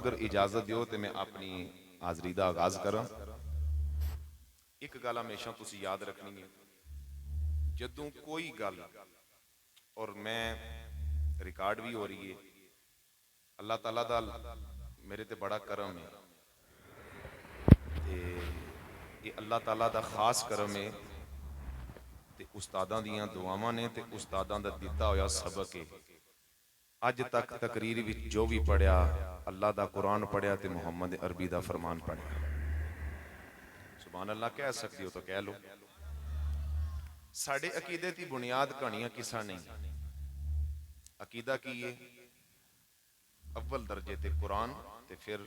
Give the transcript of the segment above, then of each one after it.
अगर इजाजत दिओ तो मैं अपनी हाजरी का आगाज करा। एक गल हमेशा तुसी याद रखनी है, जदों कोई गल, और मैं रिकॉर्ड भी हो रही है, अल्लाह ताला दा मेरे ते बड़ा करम है, ते ये अल्लाह ताला दा खास करम है, ते उस्तादां दियां दुआवां ने, ते उस्तादां दा दिता होया सबक है। अज तक तकरीर विच जो भी पढ़िया, अल्लाह दा कुरान पढ़िया ते मुहम्मद अरबी दा फरमान पढ़िया। सुभान अल्लाह कह सकते हो तो कह लो। साडे अकीदे की बुनियाद कहानियां किसा नहीं। अकीदा की है? अव्वल दर्जे ते कुरान, ते फिर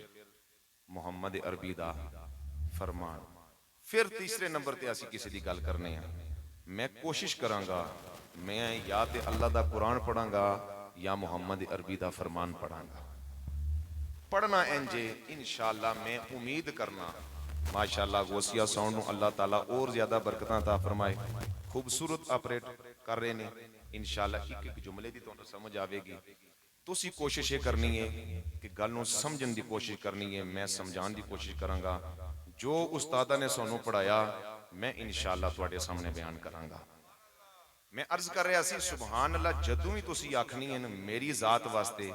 मुहम्मद अरबी दा फरमान, फिर तीसरे नंबर ते असी किसी दी गल करने हैं। मैं कोशिश करांगा, मैं या ते अल्लाह दा कुरान पढ़ांगा या मुहम्मद अरबी दा फरमान पढ़ांगा। पढ़ना इंजे इंशाअल्लाह, मैं उम्मीद करना माशाअल्लाह गोसिया साउंड नूं अल्लाह ताला और ज्यादा बरकतां अता फरमाए। खूबसूरत ऑपरेट कर रहे ने, इंशाअल्लाह एक एक जुमले दी तुहानूं समझ आवेगी। तुसी कोशिश ये करनी है कि गल नूं समझण दी कोशिश करनी है, मैं समझाण दी कोशिश करांगा। जो उस्तादा ने सानूं पढ़ाया मैं इंशाअल्लाह तुहाडे सामने बयान करांगा। मैं अर्ज कर रहा सी, सुभान अल्लाह जदों भी तुसी आखनी है मेरी जात वास्ते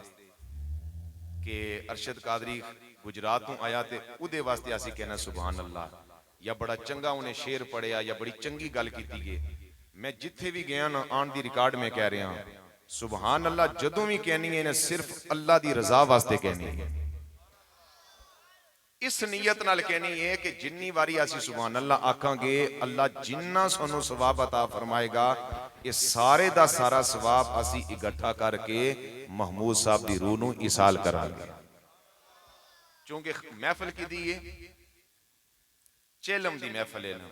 कि अरशद कादरी गुजरात तों आया ते उहदे वास्ते असी कहना सुभान अल्लाह, या बड़ा चंगा उन्हें शेर पढ़िया या बड़ी चंगी गल कीती है। मैं जिथे भी गया ना आन दी रिकॉर्ड में कह रहा सुभान अल्लाह जदों भी कहनी है ने सिर्फ अल्लाह दी रजा वास्ते कहनी है। इस नीयत नाल कहनी है कि जिन्नी वारी असी सुभान अल्लाह आखांगे, अल्लाह जिन्ना सानू सवाब अता फरमाएगा, ये सारे दा सारा सवाब असी इकट्ठा करके महमूद साहब दी रूह नूं इसाल करांगे। क्योंकि महफिल की दी है चेलम दी महफिल है ना।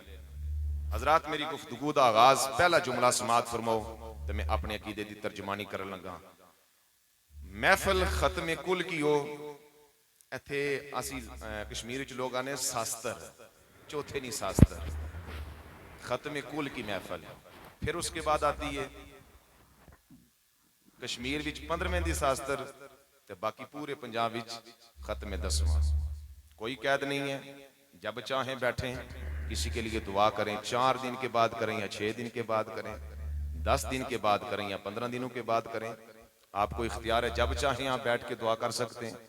हजरात मेरी गुफ्तगू दा आगाज पहला जुमला समात फरमाओ तो मैं अपने अकीदे दी तर्जमानी करन लगा। महफिल खत्म कुल की हो, इत्थे असी कश्मीर च लोग आने शास्त्र, चौथे नहीं शास्त्र, खत्म कुल की महफिल। फिर उसके बाद आती है कश्मीर विच 15वें दी शास्त्र, ते बाकी पूरे पंजाब विच खत्म 10वां। कोई कैद नहीं है, जब चाहें बैठें, किसी के लिए दुआ करें, 4 दिन के बाद करें या 6 दिन के बाद करें, 10 दिन के बाद करें या 15 दिनों के बाद करें, आपको इख्तियार है। जब चाहें आप बैठ के दुआ कर सकते हैं।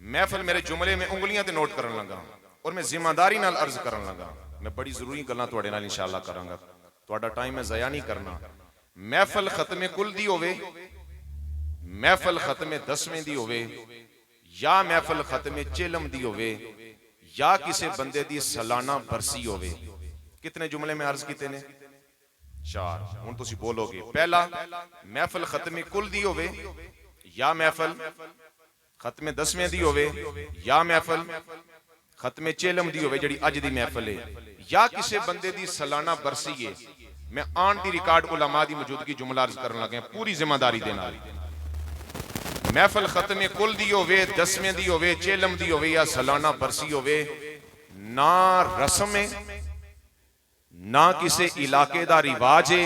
महफिल मेरे जुमले में उंगलियां ते नोट करन लगा और मैं जिम्मेदारी नाल अर्ज करन लगा। मैं बड़ी जरूरी गल्लां तुहाडे नाल इंशाअल्लाह करांगा, तुहाडा टाइम मैं ज़ाया नहीं करना। महफिल खत्म कुल दी होवे, महफिल खत्म 10वें दी होवे, या महफिल खत्म चेलम दी होवे, या किसी बंदे दी सालाना बरसी होवे। कितने जुमले में अर्ज किते ने? 4। हुण तुसी बोलोगे, पहला महफिल खत्म कुल दी होवे, या महफिल खत्म 10वें दी होवे, या महफिल खत्म चेलम दी होवे जिहड़ी अज दी महफिल है, या किसी बंदे दी सालाना बरसी है। मैं आन दी रिकॉर्ड उलमा दी मौजूदगी जुमला अर्ज करन लगे पूरी जिम्मेदारी दे नाल। महफिल खत्म कुल दी होवे, 10वें दी होवे, चेलम दी होवे या सालाना बरसी होवे, ना रस्म है ना किसी इलाके दा रिवाज है,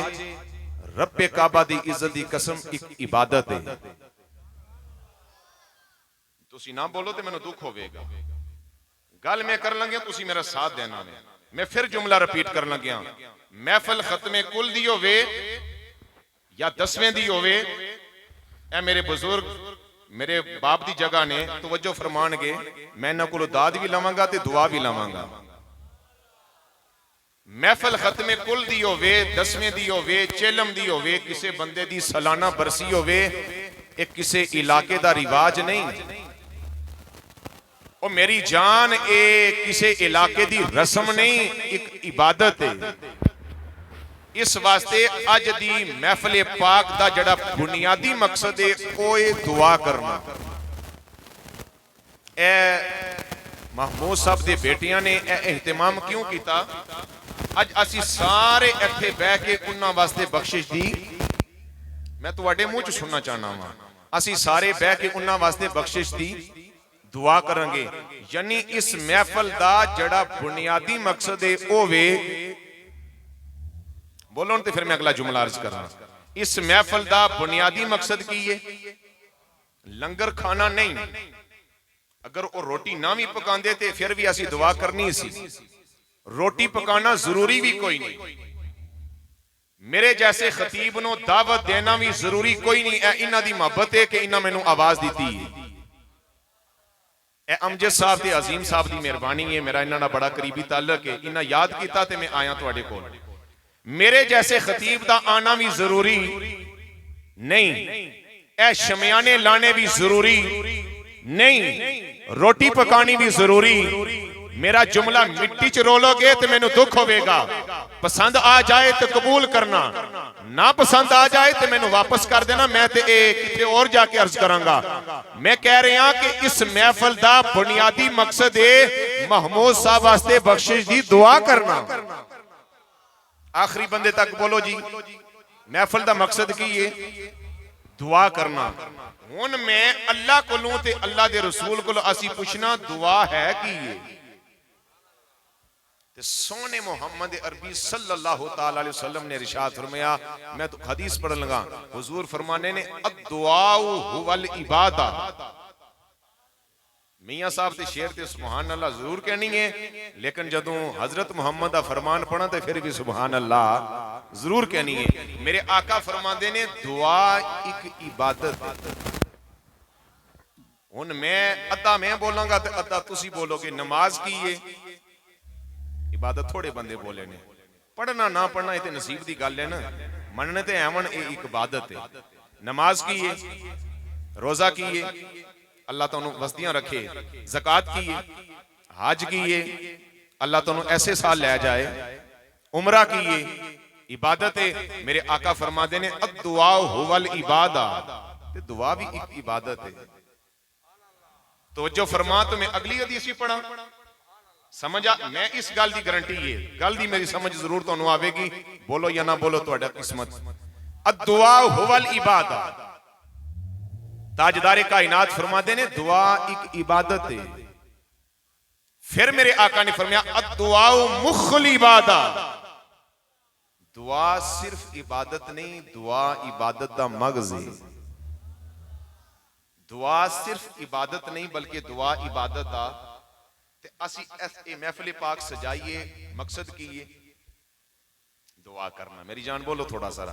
रब्बे काबा दी इज्जत दी कसम एक इबादत है। तुसी ना बोलो तो मैनू दुख होवेगा। गल मैं कर लगे, तुसी मेरा साथ देना है। मैं फिर जुमला रिपीट कर लग्या, महफिल खत्म कुल दी होवे या 10वें दी होवे, ए मेरे बुजुर्ग मेरे बाप दी जगह ने तवज्जो फरमाणगे, मैं इन्हां कोलों दाद भी लवांगा ते दुआ भी लवांगा। महफिल खत्म कुल दी होवे, 10वें दी होवे, चेलम दी होवे, किसी बंदे दी सालाना बरसी होवे, एक किसी इलाके दा रिवाज नहीं। और मेरी जान ए किसी इलाके दी रस्म नहीं, एक इबादत है। इस वास्ते अज दी महफिल पाक दा जड़ा बुनियादी मकसद है ओए दुआ करना। ए महमूद साहब दे बेटियां ने एहतमाम क्यों किया? अज असी सारे इत्थे बह के उन्हां वास्ते बख्शिश दी, मैं तुहाडे मुंह च सुनना चाहना वा, असी सारे बह के उन्हां वास्ते बख्शिश दी दुआ करेंगे। यानी इस महफिल दा जड़ा बुनियादी मकसद है ओ वे, बोलो तो फिर मैं अगला जुमला अर्ज करा। इस महफिल दा बुनियादी मकसद की है? लंगर खाना नहीं, अगर वो रोटी ना भी पकाते थे फिर भी असी दुआ करनी सी। रोटी पकाना जरूरी भी कोई नहीं, मेरे जैसे खतीब नो दावत देना भी जरूरी कोई नहीं। इन्हां दी मोहब्बत है कि इन्हां मैनू आवाज दी है। अमजद साहब ते अजीम साहब की मेहरबानी है, मेरा इन्हां नाल बड़ा करीबी ताल्लुक है। इन्हां याद किया तो मैं आया तुहाडे कोल। मेरे जैसे खतीब का आना भी जरूरी नहीं, ए शमियाने लाने भी जरूरी नहीं, रोटी पकानी भी जरूरी। मेरा जुमला मिट्टी च रोलोगे तो मैनू दुख होगा, पसंद आ जाए तो कबूल करना, ना पसंद आ जाए तो मैनू वापस कर देना। मैं तो किते और जाके अर्ज करांगा। मैं कह रहा कि इस महफिल का बुनियादी मकसद है महमूद साहब वास्ते बख्शिश की दुआ करना। आखिरी बंदे तक बोलो जी, महफिल का मकसद की है? दुआ करना। हुन मैं अल्लाह कोलों ते अल्लाह दे रसूल कोलों असी पूछना दुआ है की है? ते सोने मुहम्मद अरबी सल्लल्लाहु ताला अलैहि वसल्लम ने इरशाद फरमाया, मैं तो हदीस पढ़न लगा, हुजूर फरमाने ने अद्दुआउ हुवल इबादा। मियां साहब ते शेर ते सुभान अल्लाह जरूर कहनी है, लेकिन जदों हजरत मुहम्मद दा फरमान पढ़ा तो फिर भी सुभान अल्लाह जरूर कहनी है। मेरे आका फरमाते ने दुआ एक इबादत है। हुन मैं अद्धा मैं बोलांगा तो अद्धा तुसी बोलोगे। नमाज की है इबादत, थोड़े बंदे बोले ने। पढ़ना ना पढ़ना ये नसीब की गल है ना, मनने ते एवन एक इबादत है। नमाज की है, रोजा की है, अल्लाह तुहानू वस्तियां रखे, ज़कात की है, हज की है, अल्लाह तुहानू ऐसे साल ले जाए, उमरा की है, इबादत है। मेरे आका फरमाते ने अद्दुआ हुवल इबादा, दुआ भी एक इबादत है। तो जो फरमा तो मैं अगली हदीस भी पढ़ा, समझ आ? मैं इस गल की गारंटी है, गल की मेरी समझ जरूर तुहानू आवेगी, बोलो या ना बोलो तुहाडा किस्मत। अद्दुआ हुवल इबादा, ताजदारे कायनात फरमाते ने दुआ एक इबादत है। फिर मेरे आका ने फरमाया अद्दुआ मुखल इबादा, दुआ सिर्फ इबादत नहीं, दुआ इबादत दा मगज़ है। दुआ सिर्फ इबादत नहीं बल्कि दुआ इबादत दा। ते असी ए महफिल पाक सजाइए, मकसद की है दुआ करना। मेरी जान बोलो थोड़ा सा।